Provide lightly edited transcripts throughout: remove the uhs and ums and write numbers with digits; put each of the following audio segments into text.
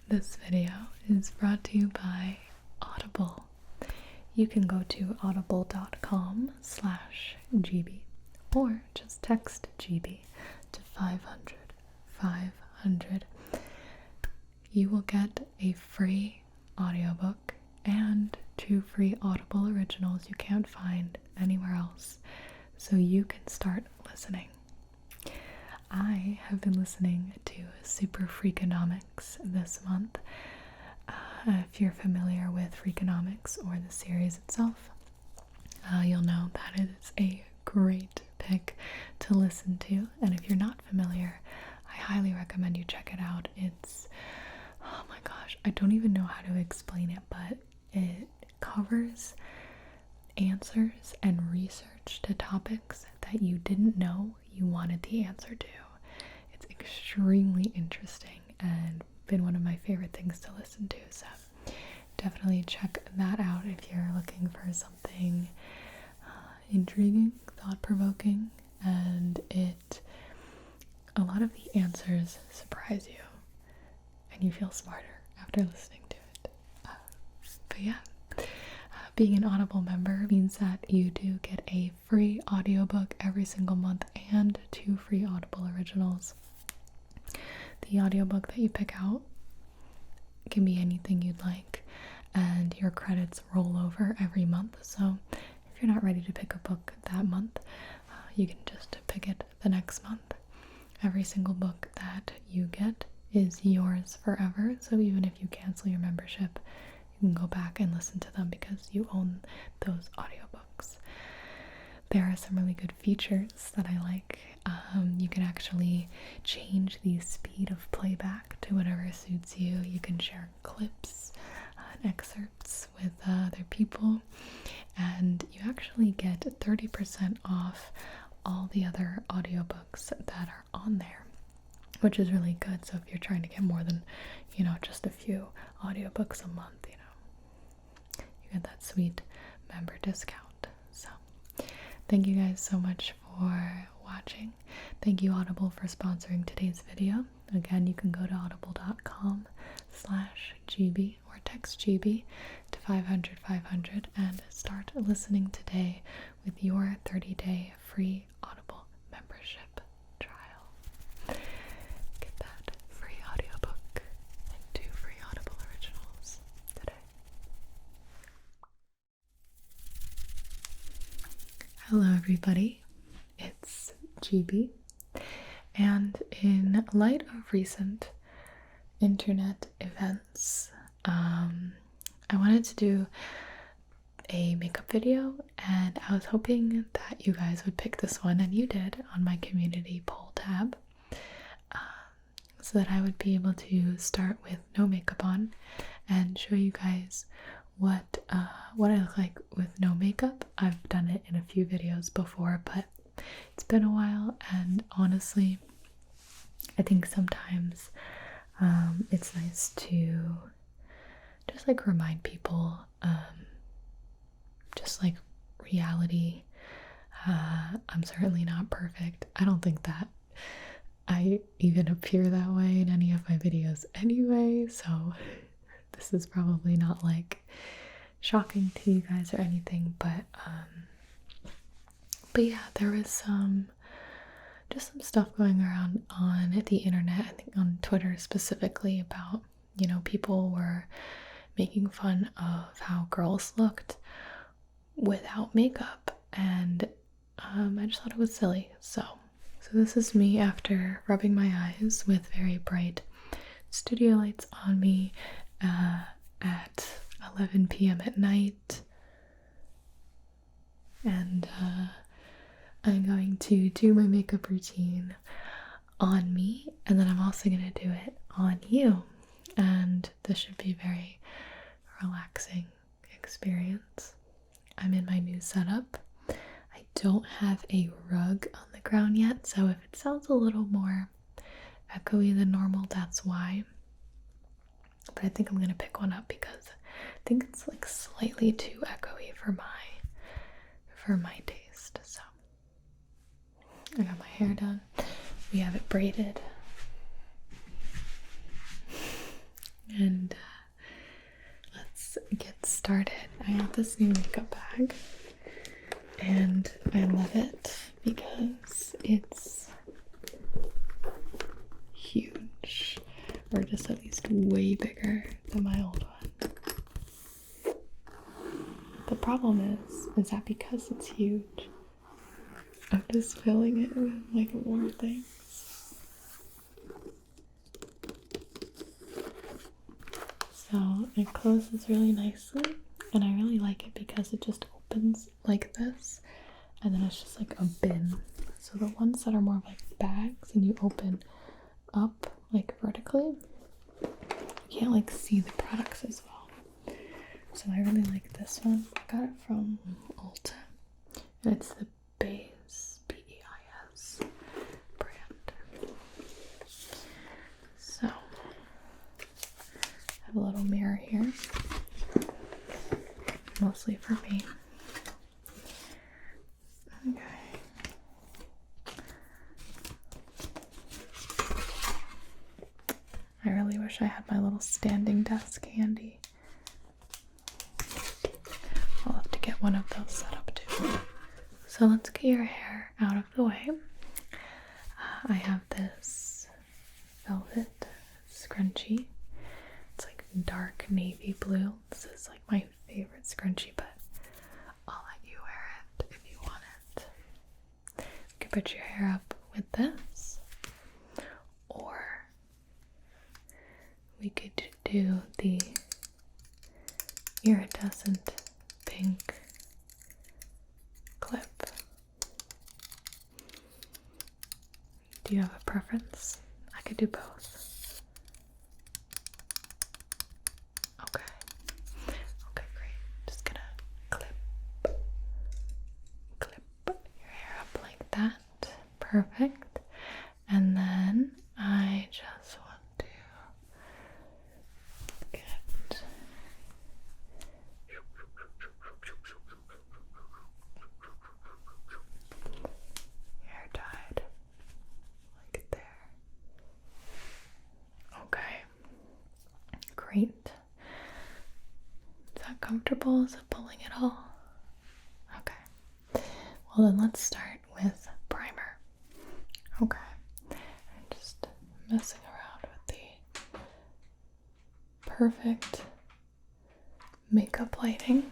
This video is brought to you by Audible. You can go to audible.com/Gibi or just text Gibi to 500. You will get a free audiobook and 2 free Audible originals you can't find anywhere else, so you can start listening. I have been listening to Super Freakonomics this month. If you're familiar with Freakonomics or the series itself, you'll know that it is a great pick to listen to. And if you're not familiar, I highly recommend you check it out. It's, oh my gosh, I don't even know how to explain it, but it covers answers and research to topics that you didn't know you wanted the answer to. It's extremely interesting and been one of my favorite things to listen to, so definitely check that out if you're looking for something intriguing, thought-provoking, and a lot of the answers surprise you and you feel smarter after listening to it. But yeah, being an Audible member means that you do get a free audiobook every single month and 2 free Audible originals. The audiobook that you pick out can be anything you'd like, and your credits roll over every month. So if you're not ready to pick a book that month, you can just pick it the next month. Every single book that you get is yours forever, so even if you cancel your membership, you can go back and listen to them because you own those audiobooks. There are some really good features that I like. You can actually change the speed of playback to whatever suits you. You can share clips and excerpts with other people, and you actually get 30% off all the other audiobooks that are on there, which is really good. So if you're trying to get more than, just a few audiobooks a month, you get that sweet member discount. So thank you guys so much for watching. Thank you, Audible, for sponsoring today's video. Again, you can go to audible.com/Gibi or text Gibi to 500 and start listening today with your 30-day free Audible membership trial. Get that free audiobook and 2 free Audible originals today. Hello everybody, it's Gibi, and in light of recent internet events, I wanted to do a makeup video, and I was hoping that you guys would pick this one, and you did, on my community poll tab, so that I would be able to start with no makeup on and show you guys what I look like with no makeup. I've done it in a few videos before, but it's been a while, and honestly, I think sometimes it's nice to just remind people, just reality. I'm certainly not perfect. I don't think that I even appear that way in any of my videos anyway, so this is probably not shocking to you guys or anything, but yeah, there was some stuff going around on the internet, I think on Twitter specifically, about, people were making fun of how girls looked without makeup, and I just thought it was silly. So this is me after rubbing my eyes with very bright studio lights on me at 11 p.m. at night, and I'm going to do my makeup routine on me, and then I'm also going to do it on you, and this should be a very relaxing experience. I'm in my new setup. I don't have a rug on the ground yet, so if it sounds a little more echoey than normal, that's why. But I think I'm going to pick one up because I think it's slightly too echoey for my taste. So I got my hair done. We have it braided. started, I have this new makeup bag, and I love it because it's huge, or just at least way bigger than my old one. The problem is that because it's huge, I'm just filling it with like more things. So it closes really nicely, and I really like it because it just opens like this, and then it's just like a bin. So the ones that are more like bags and you open up like vertically, you can't like see the products as well. So I really like this one. I got it from Ulta, and it's the Beis, B-E-I-S brand. So I have a little mirror here, mostly for me. Okay. I really wish I had my little standing desk handy. I'll have to get one of those set up too. So let's get your hair out of the way. I have this velvet scrunchie. It's like dark navy blue. This is like my favorite scrunchie, but I'll let you wear it if you want it. You can put your hair up with this, or we could do the iridescent pink clip. Do you have a preference? I could do both. Okay. Okay, great. Just gonna clip your hair up like that. Perfect. And then I just want to get hair tied like there. Okay, great. Is that comfortable? Is it pulling at all? Okay. Well, then let's start with primer. Okay. I'm just messing around with the perfect makeup lighting.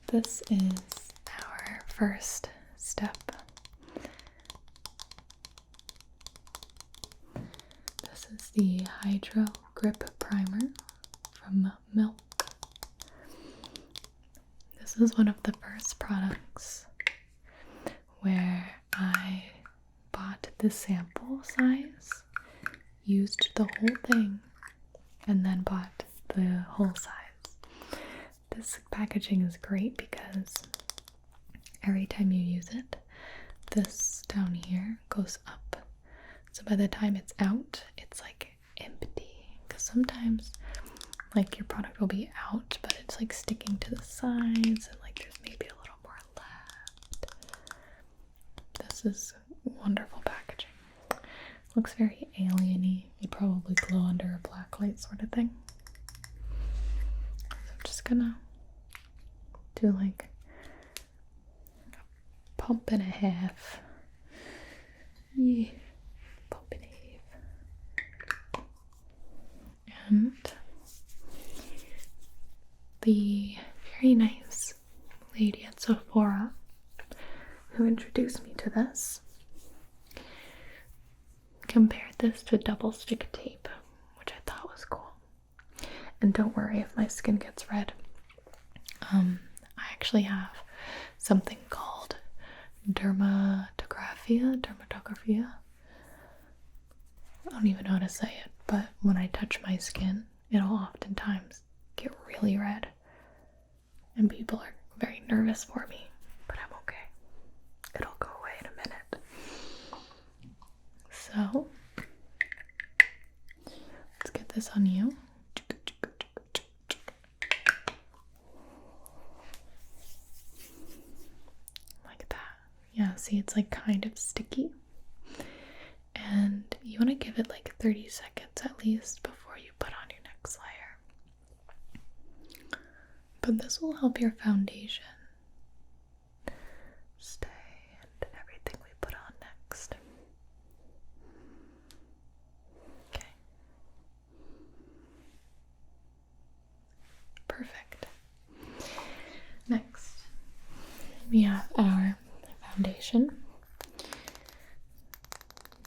This is our first step. This is the Hydro Grip Primer from Milk. This is one of the first products where I bought the sample size, used the whole thing, and then bought the whole size. This packaging is great because every time you use it, this down here goes up. So by the time it's out, it's like empty. Because sometimes like your product will be out, but it's like sticking to the sides and like there's maybe a little more left. This is wonderful packaging. Looks very alien-y. Would probably glow under a black light sort of thing. So I'm just gonna do like a pump and a half. Yeah, pump and a half. And the very nice lady at Sephora who introduced me to this compared this to double stick tape, which I thought was cool. And don't worry if my skin gets red. I actually have something called dermatographia. I don't even know how to say it, but when I touch my skin, it'll oftentimes get really red. And people are very nervous for me, but I'm okay. It'll go away in a minute. So, let's get this on you. Like that. Yeah, see, it's like kind of sticky. And you want to give it like 30 seconds at least before you put on your next layer. But this will help your foundation stay and everything we put on next. Okay. Perfect. Next, we have our foundation.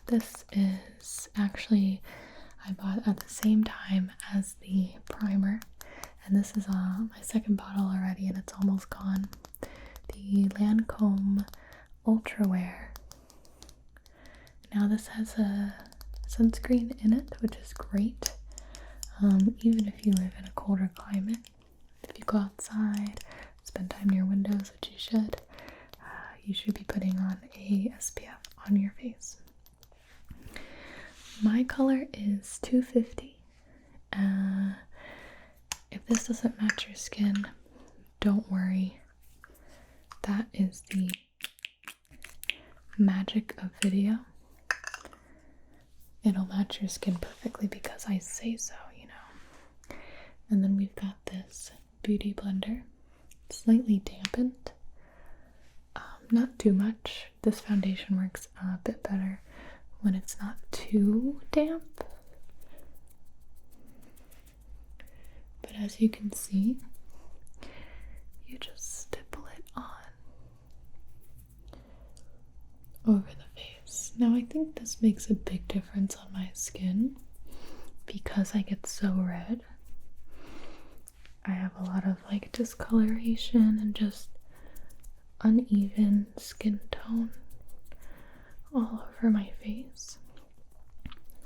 This is actually, I bought at the same time as the primer, and this is my second bottle already, and it's almost gone. The Lancome Ultra Wear. Now this has a sunscreen in it, which is great. Even if you live in a colder climate, if you go outside, spend time near windows, which you should be putting on a SPF on your face. My color is 250. If this doesn't match your skin, don't worry. That is the magic of video. It'll match your skin perfectly because I say so, you know. And then we've got this beauty blender, slightly dampened. Not too much. This foundation works a bit better when it's not too damp. But as you can see, you just stipple it on over the face. Now I think this makes a big difference on my skin because I get so red. I have a lot of like discoloration and just uneven skin tone all over my face.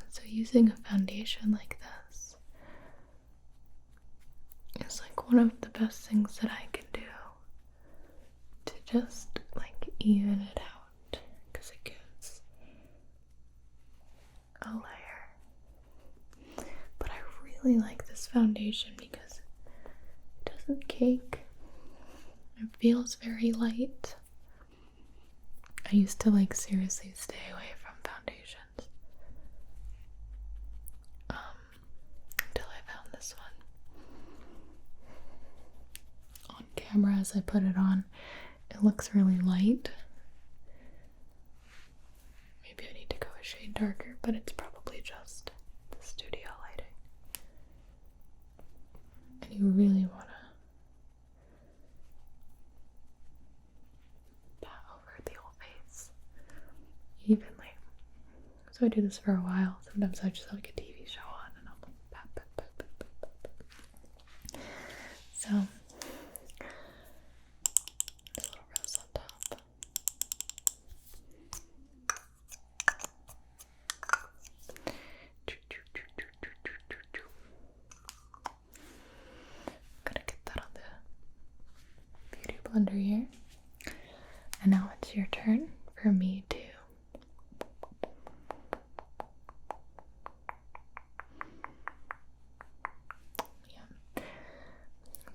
So using a foundation like this is like one of the best things that I can do to just like even it out, because it gives a layer. But I really like this foundation because it doesn't cake. It feels very light. I used to like seriously stay away from foundations until I found this one. On camera, as I put it on, it looks really light. Maybe I need to go a shade darker, but it's probably just the studio lighting. And you really want to evenly. So I do this for a while. Sometimes I just have like a TV show on and I'll pat, pat, pat, pat, pat, pat, pat. So there's a little rose on top. Gonna get that on the beauty blender here. And now it's your turn for me to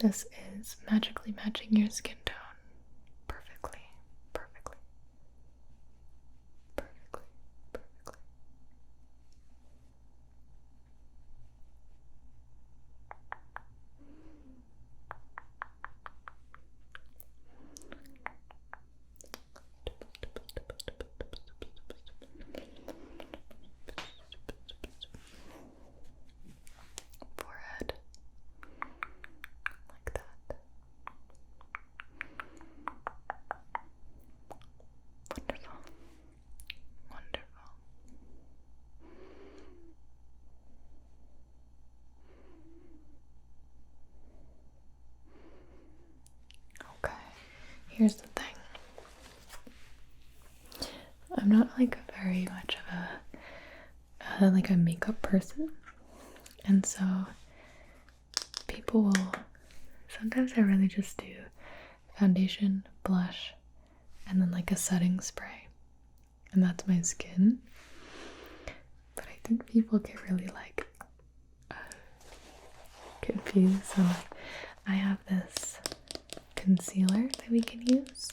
this is magically matching your skin tone perfectly, perfectly, perfectly, perfectly. Forehead. Like that. Wonderful. Wonderful. Okay, here's the thing. I'm not like very much of a makeup person, and so people will sometimes I really just do foundation, blush, and then like a setting spray, and that's my skin. But I think people get really like confused. So like, I have this concealer that we can use,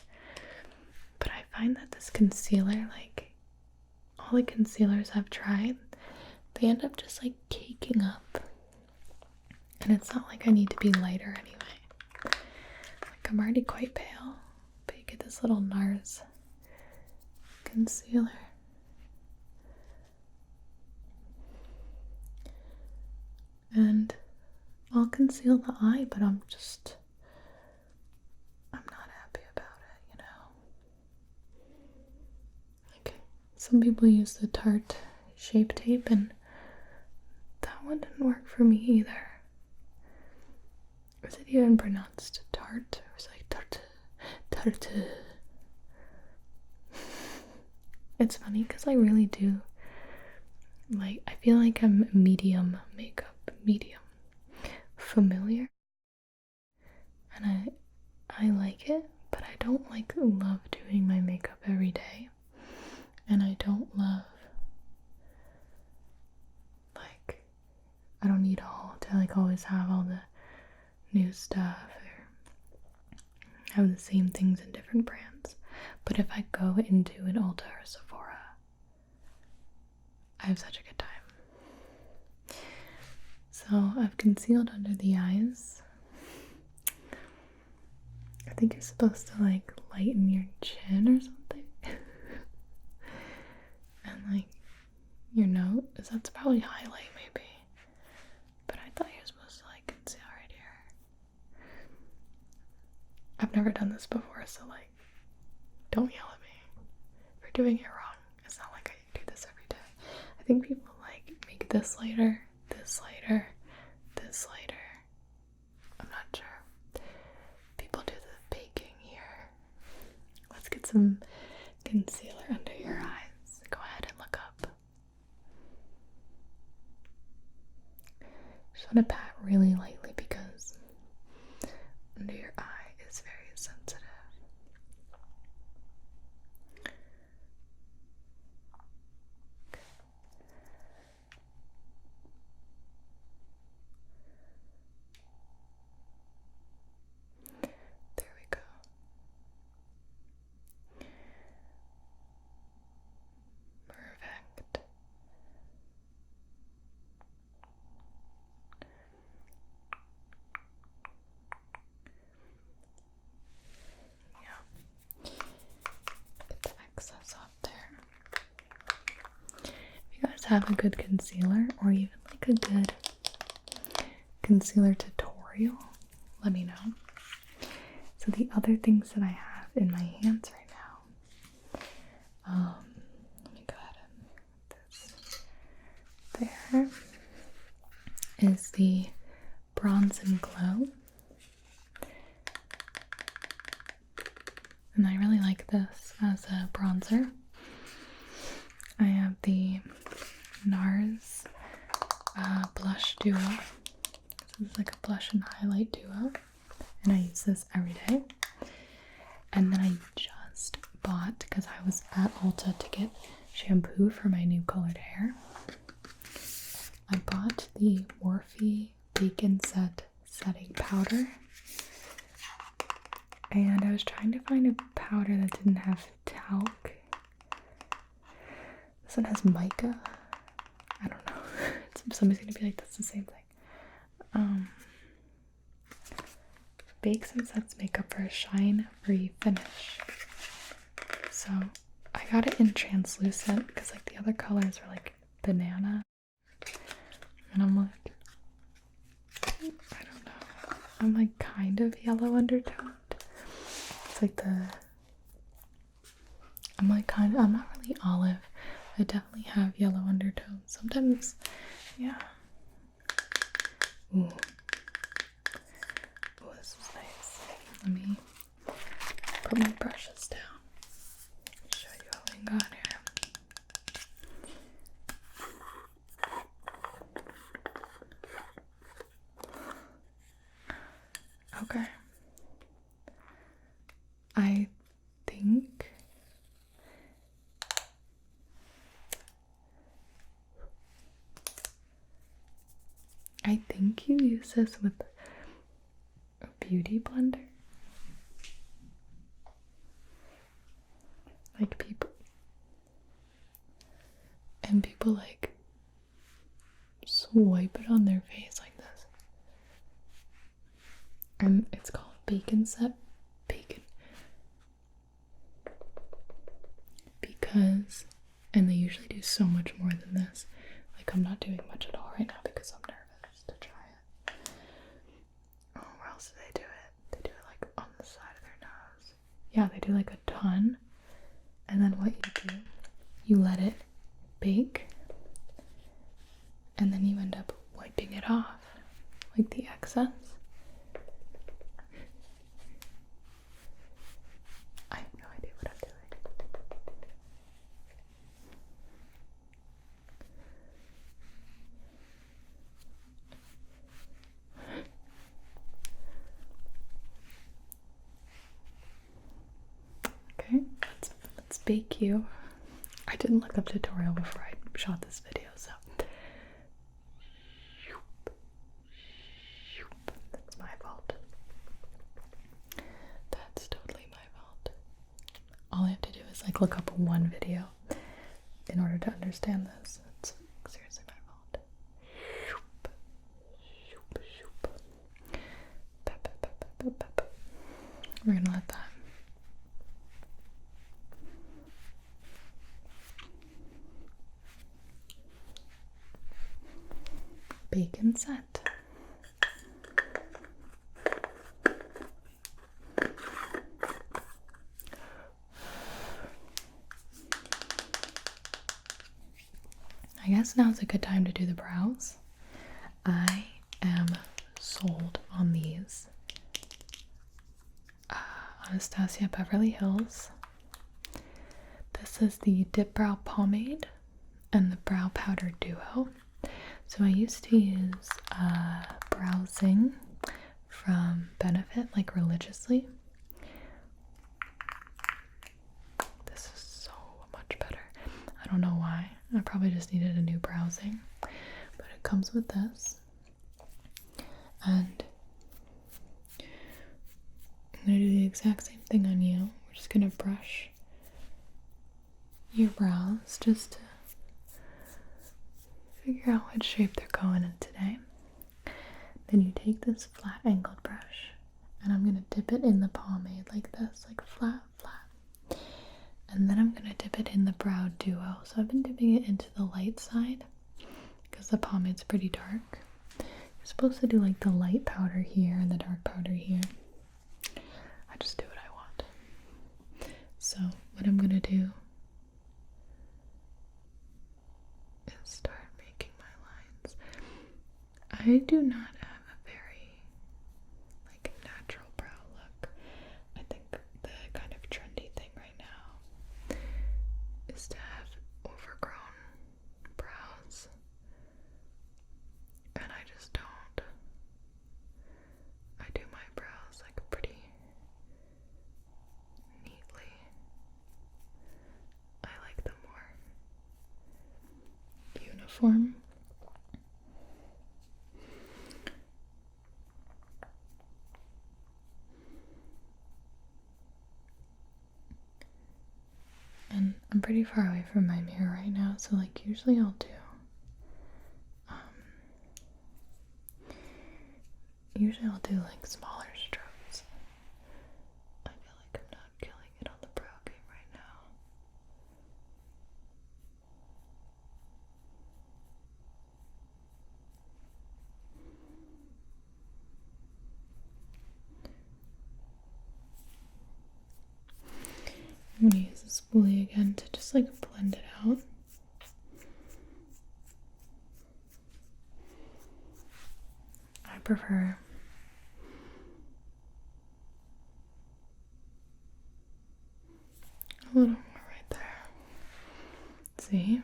but I find that this concealer, like all the concealers I've tried, they end up just like caking up, and it's not like I need to be lighter anyway. I'm already quite pale, but you get this little NARS concealer. And I'll conceal the eye, but I'm not happy about it, you know? Like, some people use the Tarte Shape Tape, and that one didn't work for me either. Is it even pronounced tart? Or is it like tarte? It's funny because I really do, like, I feel like I'm medium makeup, medium familiar, and I like it, but I don't like love doing my makeup every day, and I don't love, like, I don't need to like always have all the new stuff or have the same things in different brands. But if I go into an Ulta or Sephora, I have such a good time. So I've concealed under the eyes. I think you're supposed to like lighten your chin or something. And like your nose, that's probably highlight maybe. But I thought you were supposed to like conceal right here. I've never done this before, so like, don't yell at me for doing it wrong. It's not like I do this every day. I think people like make this lighter, this lighter, this lighter. I'm not sure. People do the baking here. Let's get some concealer under your eyes. Go ahead and look up. Just want to pat really lightly because under your eye is very sensitive. There we go. Perfect. Get the excess off there. If you guys have a good concealer or even like a good concealer tutorial, let me know. So the other things that I have in my hands right now, let me go ahead and put this there, is the Bronze and Glow. And I really like this as a bronzer. I have the NARS blush duo. This is like a blush and highlight duo, and I use this every day. And then I just bought, because I was at Ulta to get shampoo for my new colored hair, I bought the Morphe Bacon Set Setting Powder. And I was trying to find a powder that didn't have talc. This one has mica. I don't know. Somebody's gonna be like, that's the same thing. Bakes and Sets Makeup for a shine-free finish. So I got it in translucent because like the other colors are like banana. And I'm like, I don't know. I'm like kind of yellow undertoned. It's like I'm not really olive. I definitely have yellow undertones. Sometimes, yeah. Ooh. Oh, this is nice. Let me put my brushes down. Show you what we got here. Okay. I think you use this with a beauty blender. Like people like swipe it on their face like this. And it's called Bacon Set because, and they usually do so much more than this. Like, I'm not doing much at all right now because I'm nervous to try it. Oh, where else do they do it? They do it like on the side of their nose. Yeah, they do like a ton. And then what you do, you let it bake, and then you end up wiping it off, like the excess. I have no idea what I'm doing. Okay, let's bake you. I didn't look up tutorial before I shot this video, so that's my fault. That's totally my fault. All I have to do is like look up one video in order to understand this. It's seriously my fault. We're gonna let that bake and set. I guess now's a good time to do the brows. I am sold on these. Anastasia Beverly Hills. This is the Dip Brow Pomade and the Brow Powder Duo. So I used to use Browsing from Benefit like religiously. This is so much better. I don't know why. I probably just needed a new Browsing. But it comes with this. And I'm going to do the exact same thing on you. We're just going to brush your brows just to figure out what shape they're going in today. Then you take this flat angled brush and I'm going to dip it in the pomade like this, like flat. And then I'm going to dip it in the Brow Duo. So I've been dipping it into the light side because the pomade's pretty dark. You're supposed to do like the light powder here and the dark powder here. I just do what I want. So what I'm going to do is start making my lines. I do not have a very like natural brow look. I think the kind of trendy thing right now is to have overgrown brows, and I just don't. I do my brows like pretty neatly. I like them more uniform. And I'm pretty far away from my mirror right now, so like usually I'll do like smaller strokes. I feel like I'm not killing it on the brow game right now. I'm going to use the spoolie again to just like blend it out. I prefer a little more right there. See?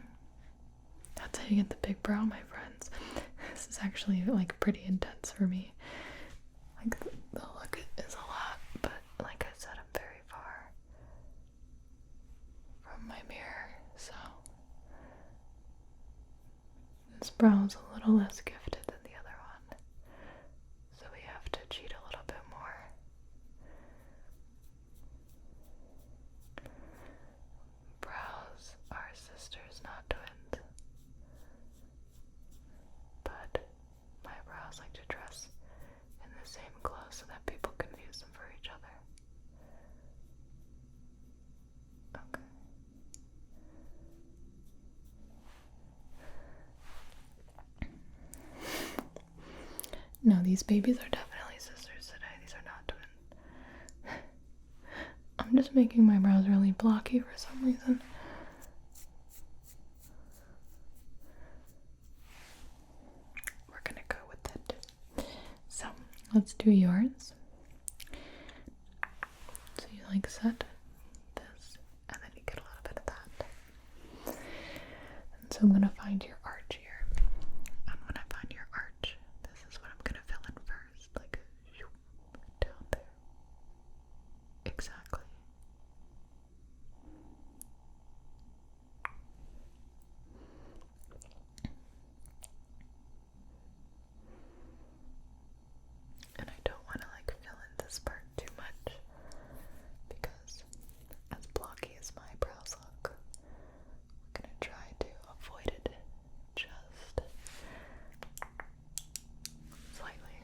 That's how you get the big brow, my friends. This is actually like pretty intense for me. Like the look is a lot, but like I said, I'm very far from my mirror, so this brow is a little less gifted than the other one, so we have to cheat a little bit more. Brows are sisters, not twins, but my brows like to dress in the same clothes so that people confuse them for each other. Okay. No, these babies are definitely sisters today. These are not twins. I'm just making my brows really blocky for some reason. We're gonna go with it. So, let's do yours. So you like set this, and then you get a little bit of that. And so I'm gonna find your arch here. And when I find your arch, this is what I'm gonna fill in first, like down there. Exactly. And I don't want to like fill in this part too much because as blocky as my brows look, I'm gonna try to avoid it just slightly.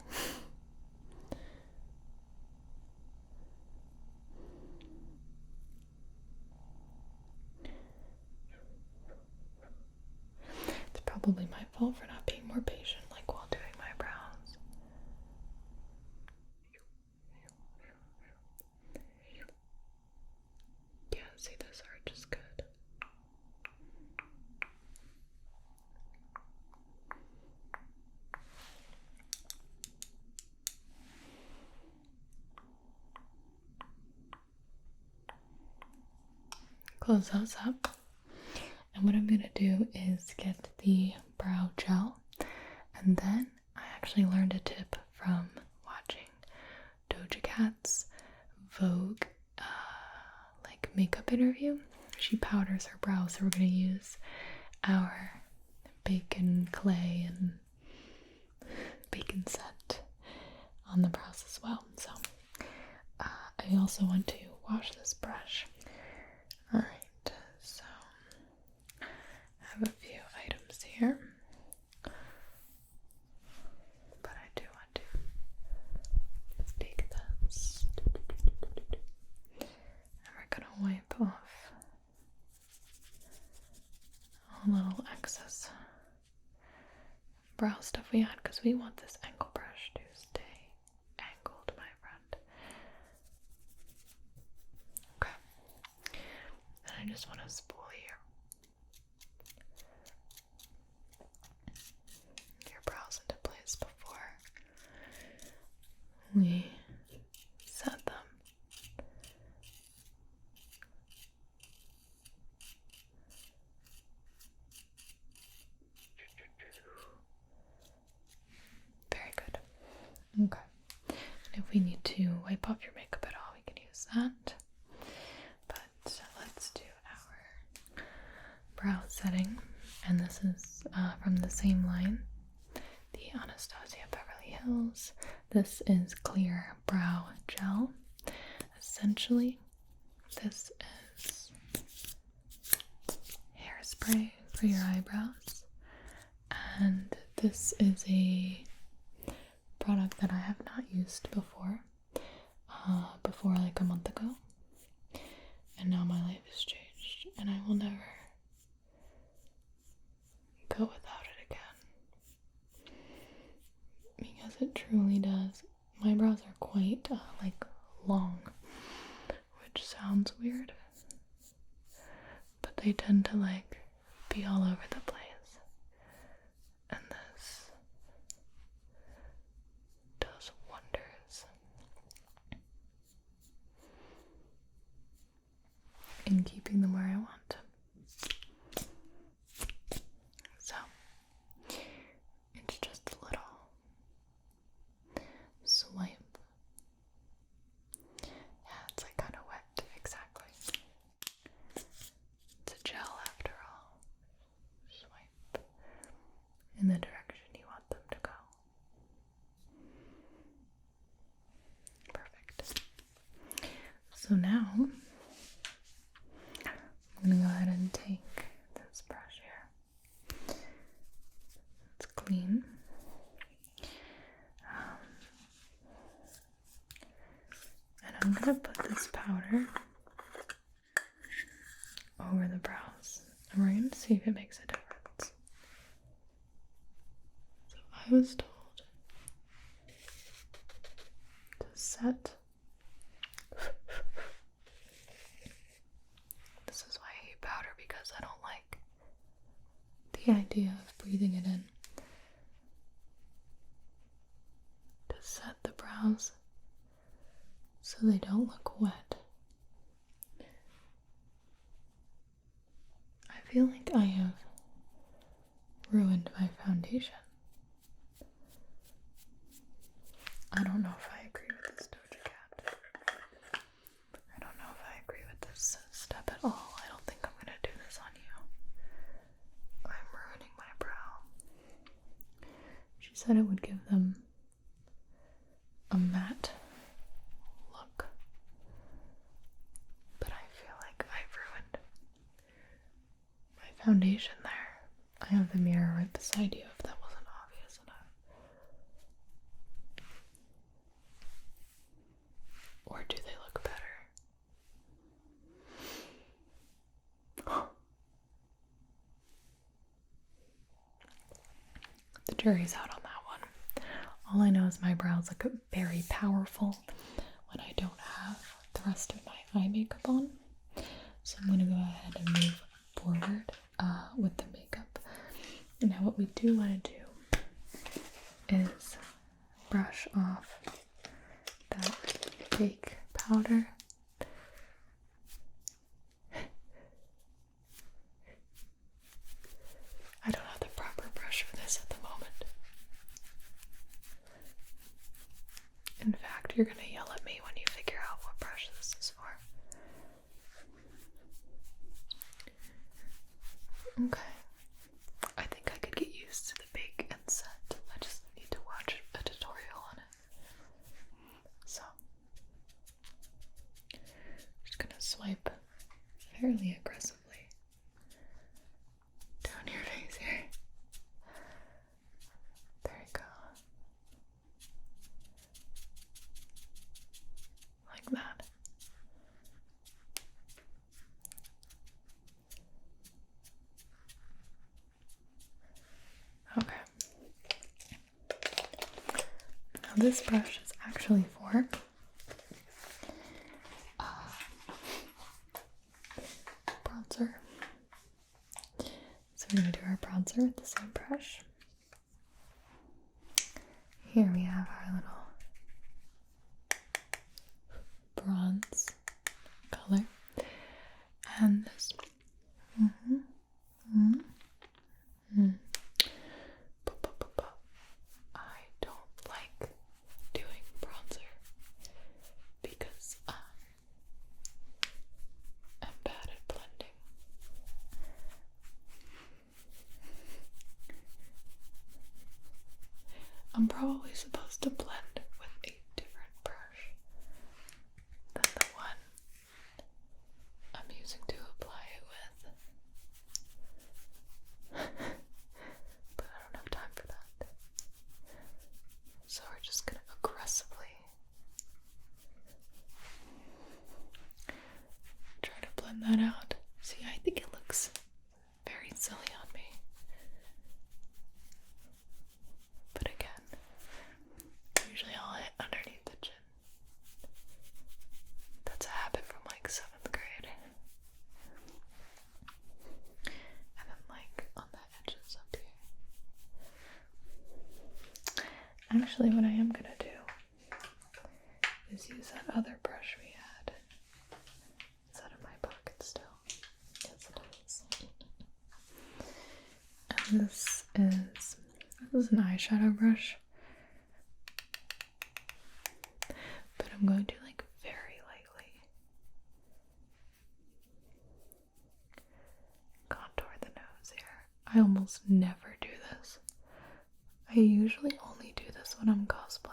It's probably my fault for not being more patient, like while doing my brows. Yeah, see, this arch is good. Close those up. And what I'm gonna do is get the brow gel, and then I actually learned a tip from watching Doja Cat's Vogue like makeup interview. She powders her brows, so we're gonna use our bacon clay and bacon set on the brows as well. So I also want to wash this brush. Alright, so I have a few items here, but I do want to take this, and we're gonna wipe off a little excess brow stuff we had, because we want this angle brush to stay angled, my friend. Okay. And I just want to spool your brows into place before we set them. Very good. Okay. And if we need to wipe off your makeup at all, we can use that. But let's do our brow setting. And this is from the same line, the Anastasia Beverly Hills. This is Clear Brow Gel. Essentially, this is hairspray for your eyebrows. And this is a product that I have not used before like a month ago, and now my life has changed and I will never go without it again, because it truly does. My brows are quite like long, which sounds weird, but they tend to like be all over the place, and this does wonders in keeping them where I want. So it's just a little swipe. Yeah, it's like kind of wet, exactly. It's a gel after all. Swipe in the direction you want them to go. Perfect. So now I'm going to go ahead and take this brush here. It's clean. And I'm going to put this powder over the brows. And we're going to see if it makes a difference. So I was told set. This is why I hate powder, because I don't like the idea of breathing it in. To set the brows so they don't look wet. I feel like I have ruined my foundation. I don't know if I agree with this Doja Cat. I don't know if I agree with this step at all. I don't think I'm gonna do this on you. I'm ruining my brow. She said it would give them a matte look, but I feel like I've ruined my foundation there. I have the mirror right beside you if that wasn't obvious enough. Or do they look better? The jury's out on that one. All I know is my brows look very powerful when I don't have the rest of my eye makeup on. So I'm going to go ahead and move forward with the makeup. Now what we do want to do is brush off that fake powder. I don't have the proper brush for this at the moment. In fact, you're going to yell at me when you figure out what brush this is for. Okay. I think I could get used to the big and set. I just need to watch a tutorial on it. So, I'm just gonna swipe fairly aggressively down your face here. There you go. Like that. Okay. Now this brush is actually for bronzer. So we're going to do our bronzer with the same brush. Here we have our little bronze color. And this. I don't like doing bronzer because I'm bad at blending. I'm probably supposed to blend with a different brush than the one I'm using to apply it with. But I don't have time for that. So we're just gonna aggressively try to blend that out. See, I think it looks very silly on me. But again, usually I'll hit underneath the chin. That's a habit from like 7th grade. And then like on the edges up here. Actually, what I am gonna do is use that other brush we had. Is that in my pocket still? Yes, it is. And this is an eyeshadow brush. But I'm going to like very lightly contour the nose here. I almost never do this. I usually only do this when I'm cosplaying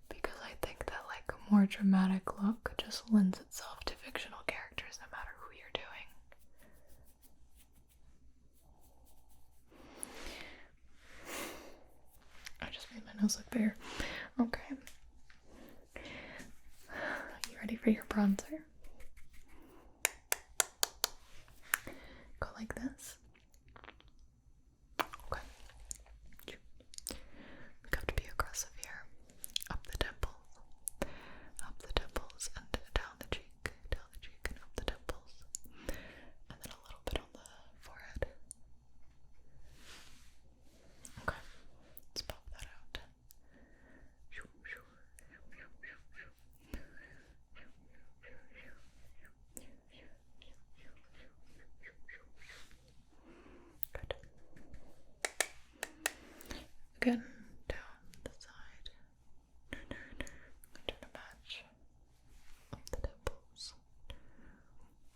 because I think that like a more dramatic look just lends itself to fictional characters no matter who you're doing. I just made my nose look bigger. Okay. You ready for your bronzer? Go like this. Okay. We have to be aggressive here. Up the temples. again down the side. I'm trying to match up the temples.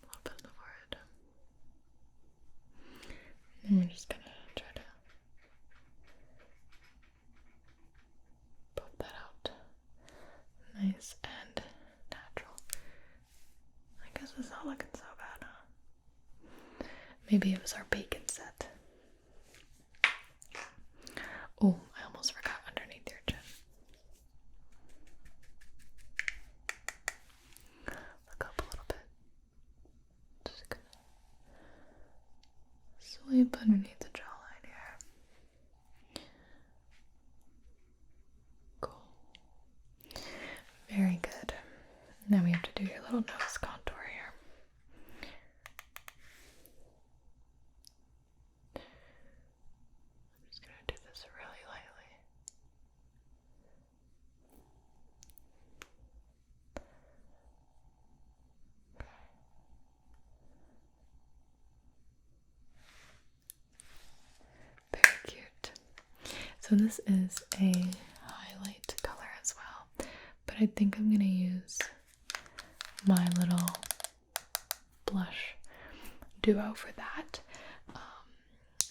A little bit on the forehead. And we're just gonna try to pop that out. Nice and natural. I guess it's not looking so bad, huh? Maybe it was our bacon set. Oh, I almost forgot underneath your chin. Look up a little bit. Just gonna sweep underneath the jawline here. Cool. Very good. Now we have to do your little nose contour here. I'm just gonna do this really lightly. Very cute. So this is a highlight color as well, but I think I'm gonna use my little blush duo for that.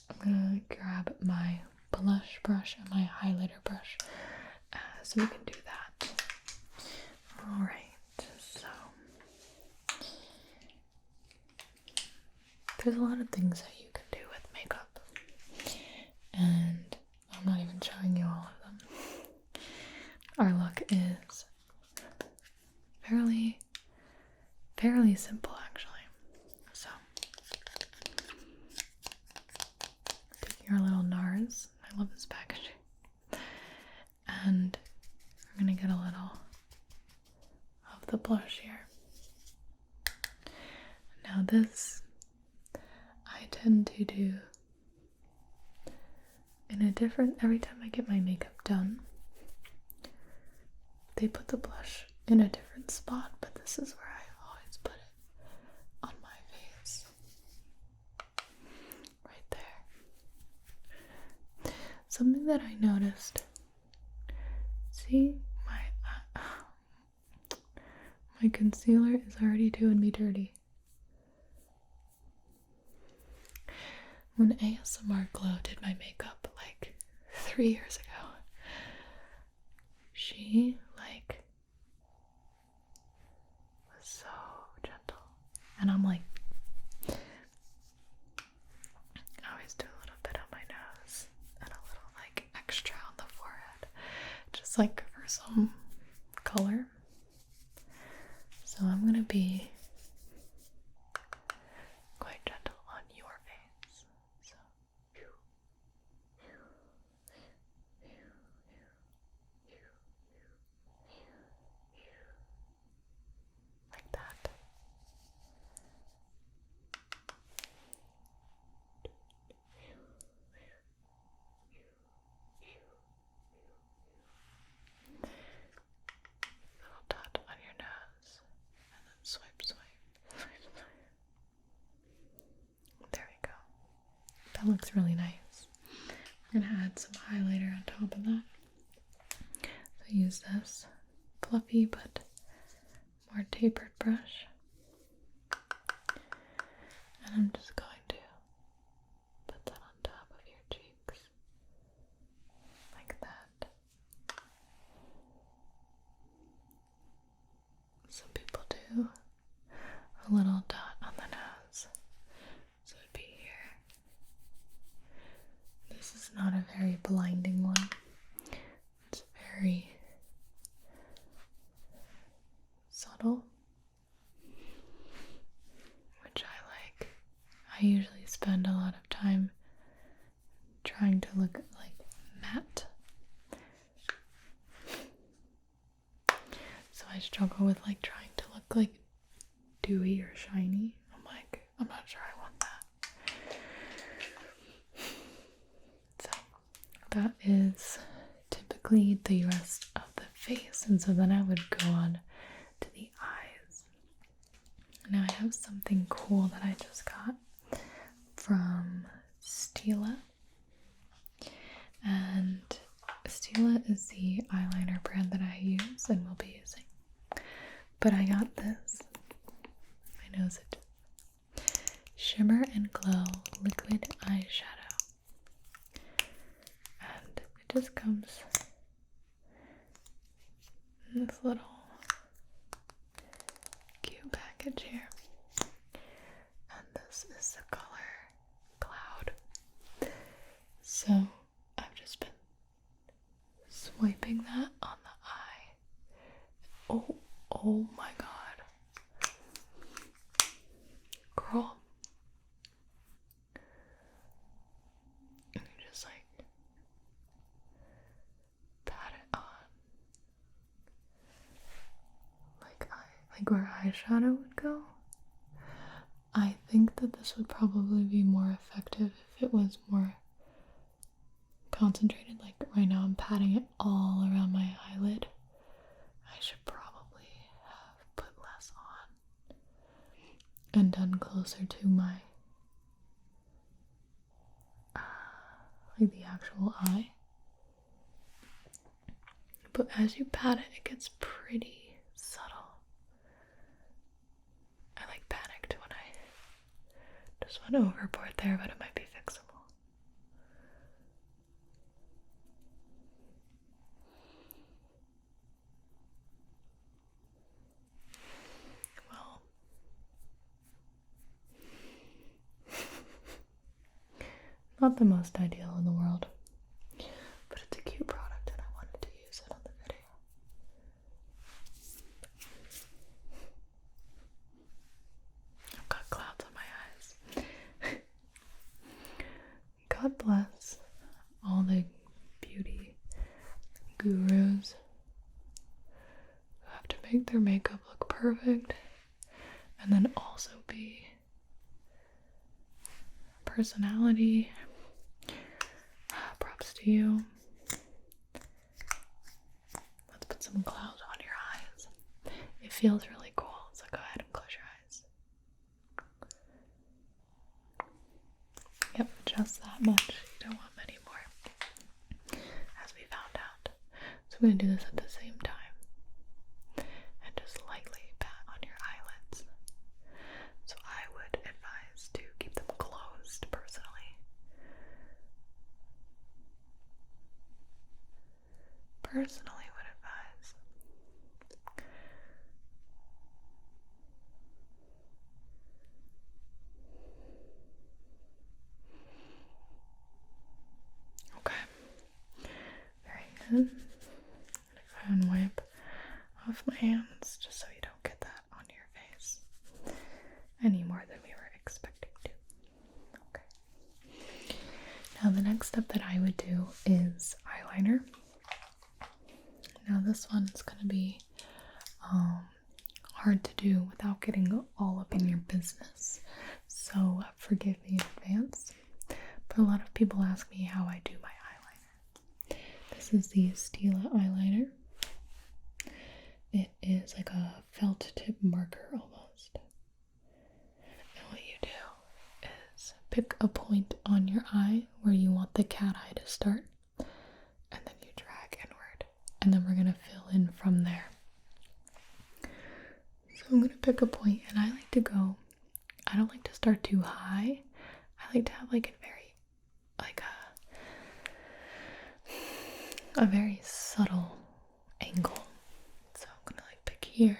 I'm gonna grab my blush brush and my highlighter brush so we can do that. Alright, so there's a lot of things that you can do with makeup, and I'm not even showing you all of them. Our look is fairly simple, actually. So, taking our little NARS. I love this packaging. And we're gonna get a little of the blush here. Now this, I tend to do in a different, every time I get my makeup done, they put the blush in a different spot, but this is where I always put it, on my face. Right there. Something that I noticed, see, my concealer is already doing me dirty. When ASMR Glow did my makeup like 3 years ago, she was so gentle, and I'm like, I always do a little bit on my nose and a little extra on the forehead, just for some color. So I'm gonna be quite gentle on your face. So like that. Little dot on your nose, and then swipe, swipe, swipe, swipe. There we go. That looks really nice. We're gonna add some highlighter on top of that. So use this fluffy but more tapered brush, and I'm just going to put that on top of your cheeks like that. Some people do a little dot on the nose, so it'd be here. This is not a very blinding one. It's very subtle, which I like. I usually spend a lot of time trying to look matte, so I struggle with trying to look dewy or shiny. I'm not sure I want that. So that is typically the rest of the face, and so then I would go on to the eyes. Now I have something cool that I just got from Stila, and Stila is the eyeliner brand that I use and will be using. But I got this. My nose it. Shimmer and Glow Liquid Eyeshadow. And it just comes in this little cute package here. And this is the color Cloud. So I've just been swiping that on the eye. Oh my god. Girl. And you just like pat it on. Like where eyeshadow would go. I think that this would probably be more effective if it was more concentrated. Like right now I'm patting it all around my eyelid. I should probably have put less on and done closer to my like the actual eye. But as you pat it, it gets pretty subtle. I like panicked when I just went overboard there, but it might be fixable. Well, not the most ideal in the world, but it's a cute product and I wanted to use it on the video. I've got clouds on my eyes. God bless all the beauty gurus who have to make their makeup look perfect and then also be personality. Props to you. Let's put some clouds on your eyes. It feels really cool, so go ahead and close your eyes. Yep, just that much. You don't want many more, as we found out. So I'm going to do this at the same time and just lightly pat on your eyelids. So I would advise to keep them closed personally. Personally would advise. Okay. Very good. I'm gonna go ahead and wipe off my hands just so you don't get that on your face any more than we were expecting to. Okay. Now the next step that I would do is eyeliner. Now this one is going to be hard to do without getting all up in your business, so forgive me in advance. But a lot of people ask me how I do my eyeliner. This is the Stila eyeliner. It is like a felt tip marker almost. And what you do is pick a point on your eye where you want the cat eye to start, and then you drag inward, and then we're going to fill in from there. So I'm going to pick a point, and I like to go, I don't like to start too high. I like to have like a very subtle angle. So I'm going to like pick here.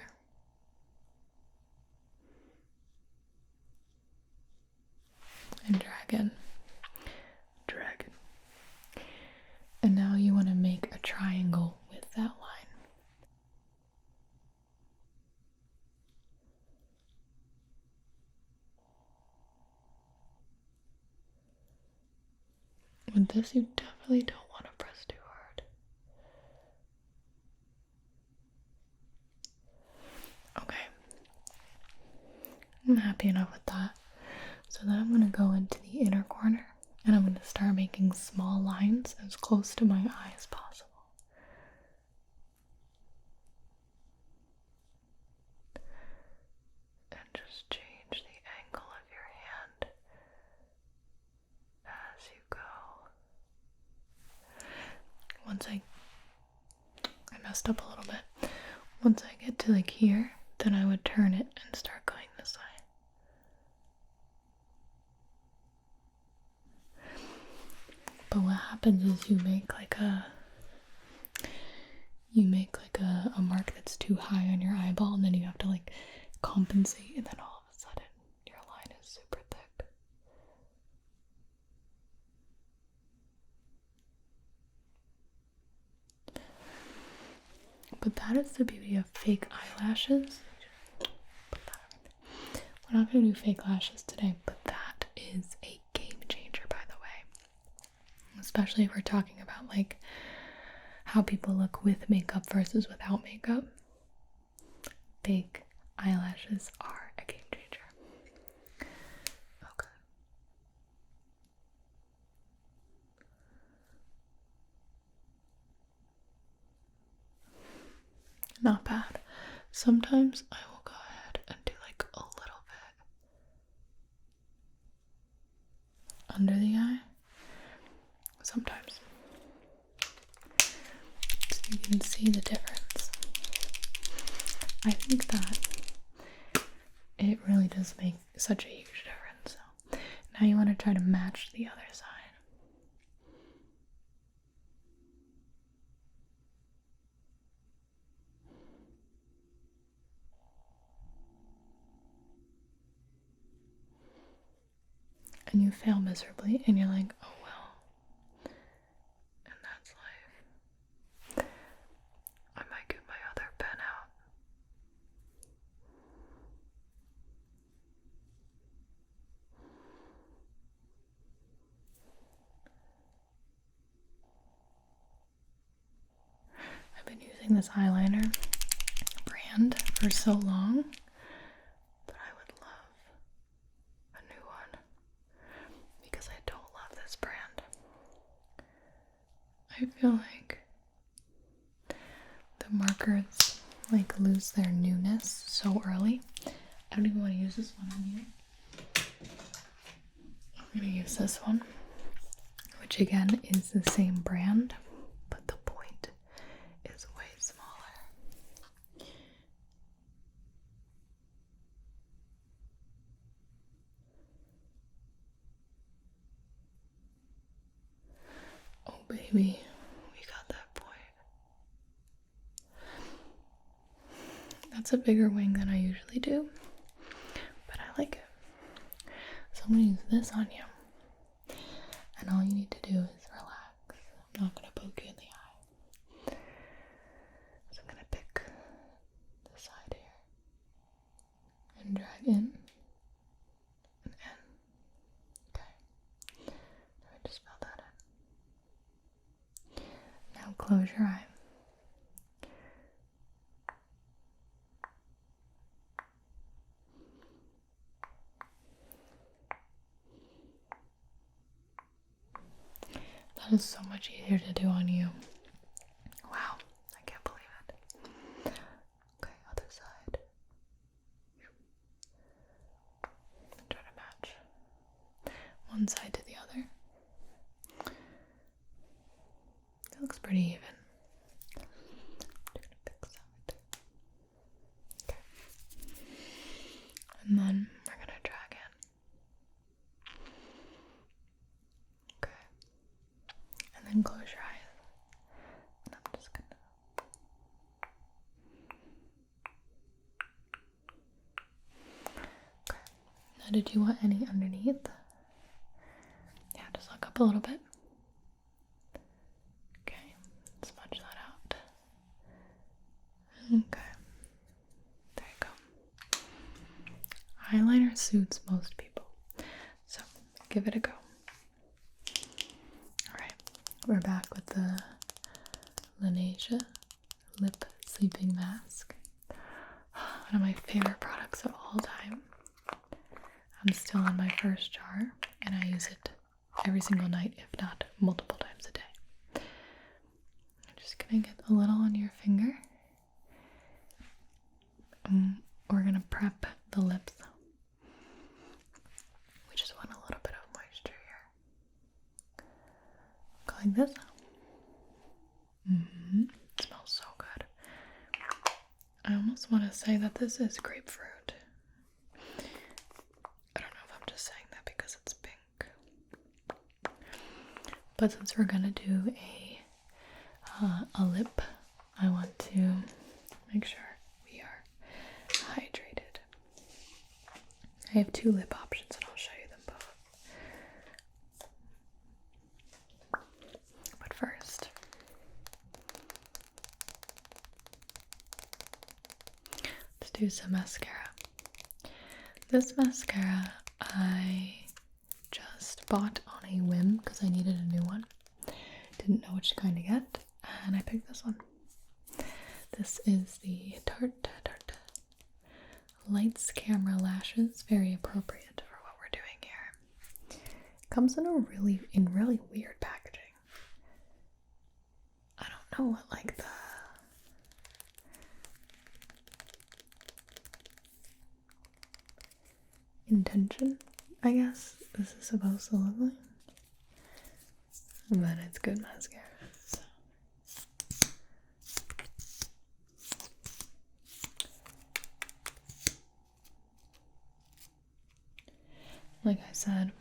And drag in. And now you want to make a triangle with that line. With this, you definitely don't want to press too hard. Okay. I'm happy enough with that. So then I'm going to go into the inner corner and I'm going to start making small lines as close to my eye as possible. And just change the angle of your hand as you go. Once I messed up a little bit. Once I get to like here, then I would turn it and start going this way. But what happens is you make like a mark that's too high on your eyeball, and then you have to like compensate, and then all of a sudden your line is super thick. But that is the beauty of fake eyelashes. We're not going to do fake lashes today, but that is a game changer, by the way. Especially if we're talking about like how people look with makeup versus without makeup. Fake eyelashes are a game changer. Okay. Not bad. Sometimes I will go ahead and do like a little bit under the eye. Sometimes. So you can see the difference. I think that it really does make such a huge difference. So now you want to try to match the other side. And you fail miserably, and you're like, oh well, and that's life. I might get my other pen out. I've been using this eyeliner brand for so long that I would love a new one, because I don't love this brand. I feel like the markers like lose their newness so early. I don't even want to use this one on you. I'm gonna use this one, which again is the same brand, but the point is way smaller. Oh baby, we got that point. That's a bigger wing than I usually do, but I like it. So I'm gonna use this on you, and all you need to do is relax. I'm not gonna poke you in the eye. So I'm gonna pick the side here and drag in and in. Okay. Let me just fill that in. Now close your eye. That is so much easier to do on you. Wow, I can't believe it. Okay, other side. Try to match one side to the other. It looks pretty even. I'm gonna pick some right there. Okay. And then we're gonna drag in. Okay. And then close your eyes. And I'm just gonna. Okay. Now, did you want any underneath? Yeah, just look up a little bit. Okay, smudge that out. Okay. There you go. Eyeliner suits most people, so give it a go. Alright, we're back with the Lanisha Lip Sleeping Mask. One of my favorite products of all time. I'm still on my first jar, and I use it every single night, if not multiple times a day. I'm just gonna get a little on your finger. We're gonna prep the lips. We just want a little bit of moisture here. Go like this. It smells so good. I almost want to say that this is grapefruit. I don't know if I'm just saying that because it's pink. But since we're gonna do a lip, I want to make sure we are hydrated. I have 2 lip options and I'll show you them both. But first, let's do some mascara. This mascara I just bought on a whim because I needed a new one. Didn't know which kind to get, and I picked this one. This is the Tarte Lights Camera Lashes. Very appropriate for what we're doing here. Comes in a really weird packaging. I don't know what like the intention, I guess, this is supposed to look like. But it's good mascara. So. Like I said,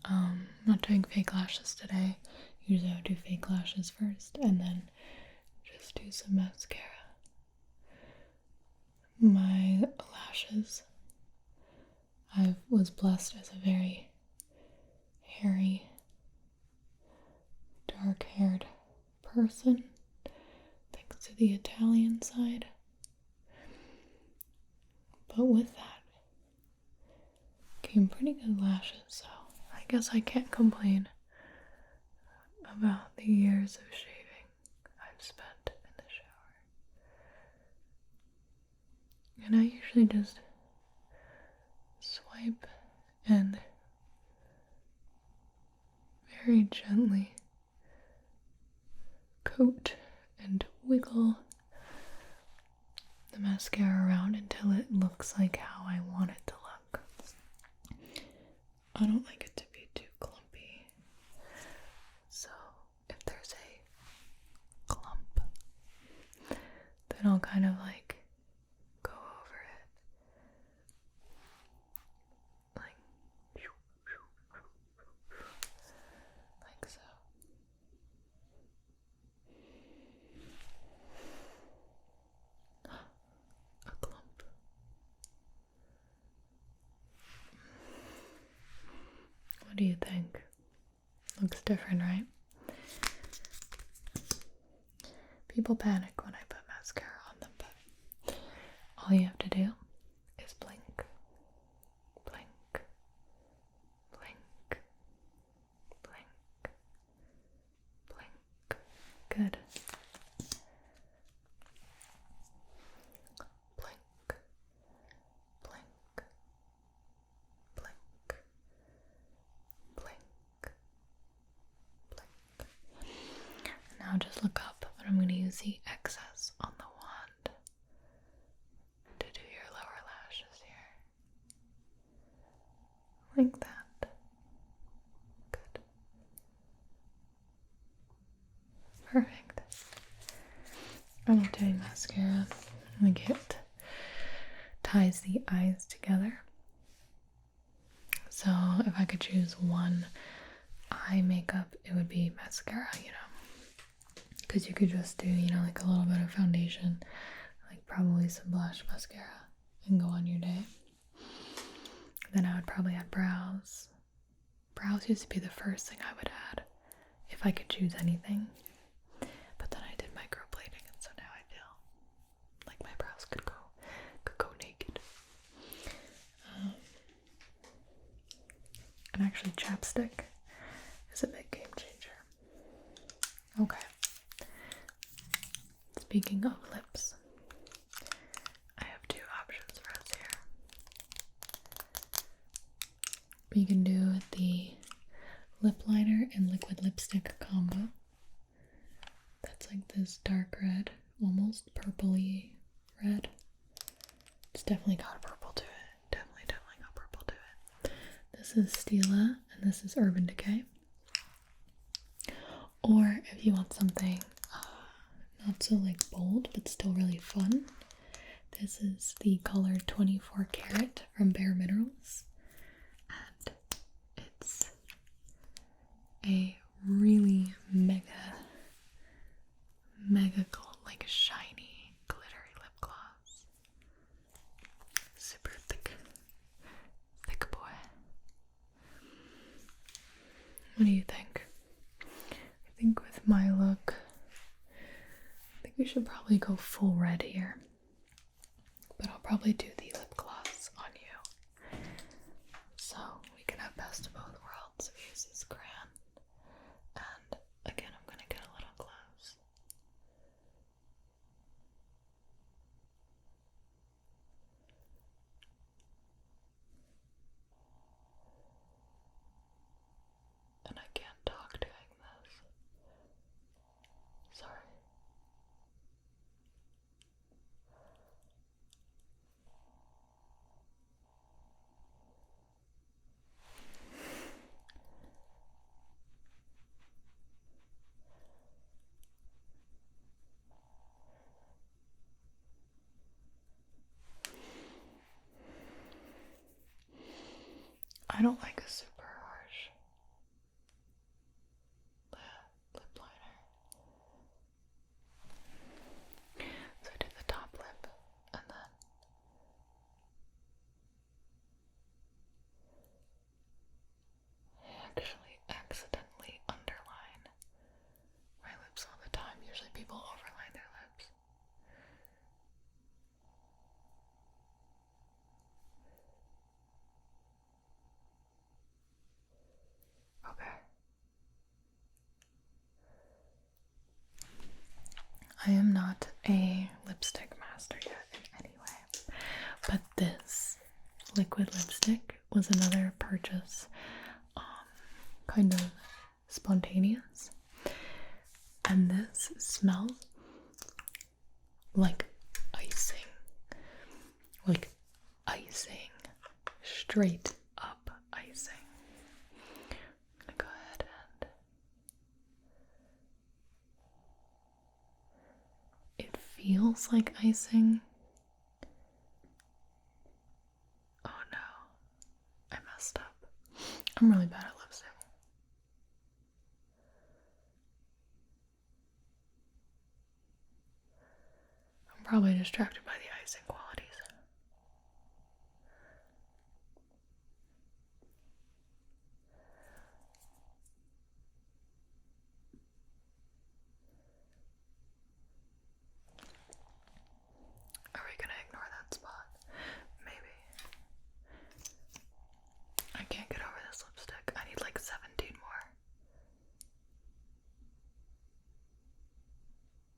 I'm not doing fake lashes today. Usually I would do fake lashes first and then just do some mascara. My lashes, I was blessed as a very hairy, dark-haired person, thanks to the Italian side. But with that came pretty good lashes, so I guess I can't complain about the years of shaving I've spent in the shower. And I usually just swipe and very gently coat and wiggle the mascara around until it looks like how I want it to look. I don't like it to be too clumpy, so if there's a clump, then I'll kind of like go over it like so. A clump. What do you think? Looks different, right? People panic when I put mascara on them, but all you have to do is blink, blink, blink, blink, blink. Good. Blink, blink, blink, blink, blink. Now just look up, but I'm going to use the excess on the wand to do your lower lashes here. Like that. Good. Perfect. I'm doing mascara. Like it ties the eyes together. So if I could choose one eye makeup, it would be mascara, you know. Because you could just do, you know, like a little bit of foundation, like probably some blush mascara, and go on your day. Then I would probably add brows. Brows used to be the first thing I would add if I could choose anything. But then I did microblading, and so now I feel like my brows could go naked. And actually, chapstick is a big game changer. Okay. Speaking of lips, I have 2 options for us here. We can do the lip liner and liquid lipstick combo. That's like this dark red, almost purpley red. It's definitely got a purple to it. Definitely got purple to it. This is Stila and this is Urban Decay. Or if you want something not so like bold, but still really fun. This is the color 24 Karat from Bare Minerals, and it's a really mega like shiny glittery lip gloss. Super thick boy. What do you think? I think with my look, I think we should probably go full red here, but I'll probably do the lip gloss on you, so we can have best of both worlds. Use this crayon, and again I'm gonna get a little close. And I can't talk doing this. Sorry. I don't like a super harsh lip liner. So I did the top lip, and then I actually accidentally underline my lips all the time. Usually people overline their lips. Okay. I am not a lipstick master yet in any way, but this liquid lipstick was another purchase, kind of spontaneous, and this smells like icing, straight up icing. I'm gonna go ahead and it feels like icing. Oh no, I messed up. I'm really bad at lipstick. I'm probably distracted by the icing qualities. Are we gonna ignore that spot? Maybe. I can't get over this lipstick. I need like 17 more.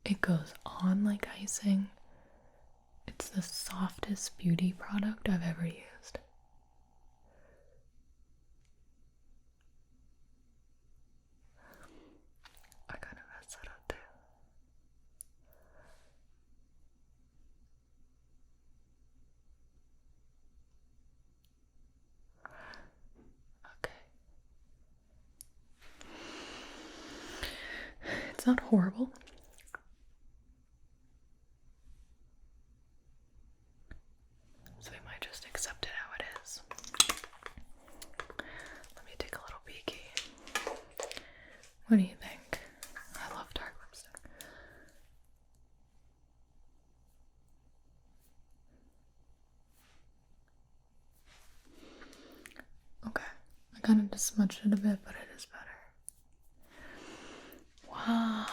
It goes on like icing. It's the softest beauty product I've ever used. I kind of messed that up too. Okay. It's not horrible. So we might just accept it how it is. Let me take a little peeky. What do you think? I love dark lipstick. Okay, I kind of just smudged it a bit, but it is better. Wow.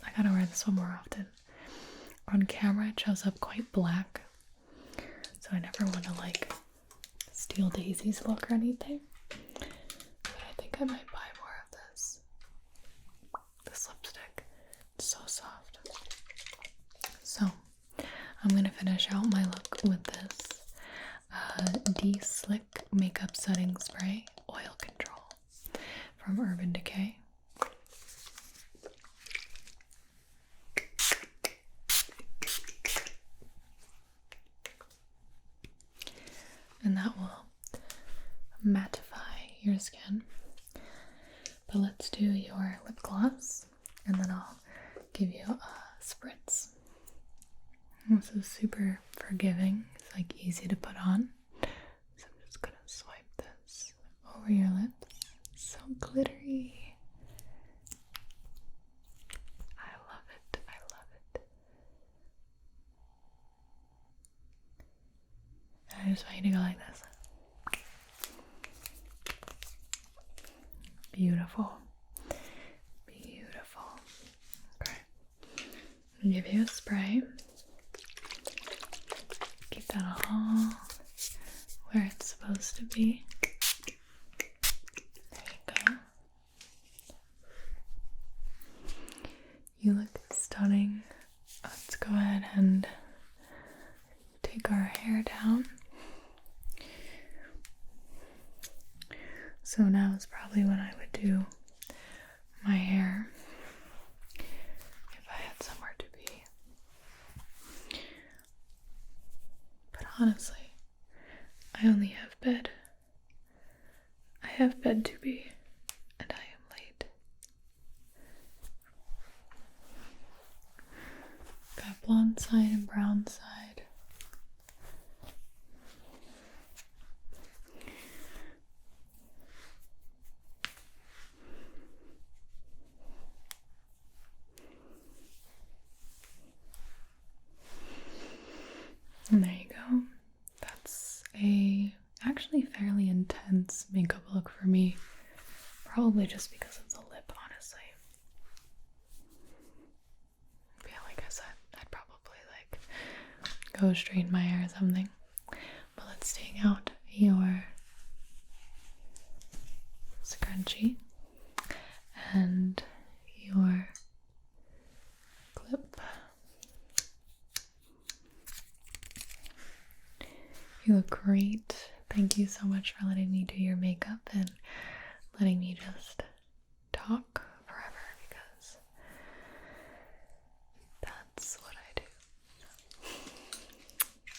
I gotta wear this one more often. On camera it shows up quite black, so I never want to like steal Daisy's look or anything. But I think I might buy more of this. This lipstick. It's so soft. So I'm gonna finish out my look with this De-Slick Makeup Setting Spray Oil Control from Urban Decay. And that will mattify your skin. But let's do your lip gloss, and then I'll give you also super forgiving. It's like easy to put on. So I'm just gonna swipe this over your lips. So glittery. I love it. I love it. And I just want you to go like this. Beautiful. Beautiful. Okay. I'll give you a spray. Keep that all where it's supposed to be. There you go. You look stunning. Let's go ahead and take our hair down. So now is probably when I would do my hair if I had somewhere to be. But honestly, I only have bed. I have bed to be, and I am late. Got blonde side and brown side. And there you go. That's a actually fairly intense makeup look for me. Probably just because of the lip, honestly. Yeah, like I said, I'd probably like go straighten my hair or something. But let's take out your scrunchie and your clip. You look great. Thank you so much for letting me do your makeup and letting me just talk forever, because that's what I do.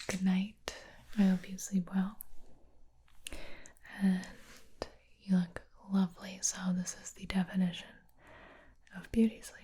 Good night. I hope you sleep well. And you look lovely. So this is the definition of beauty sleep.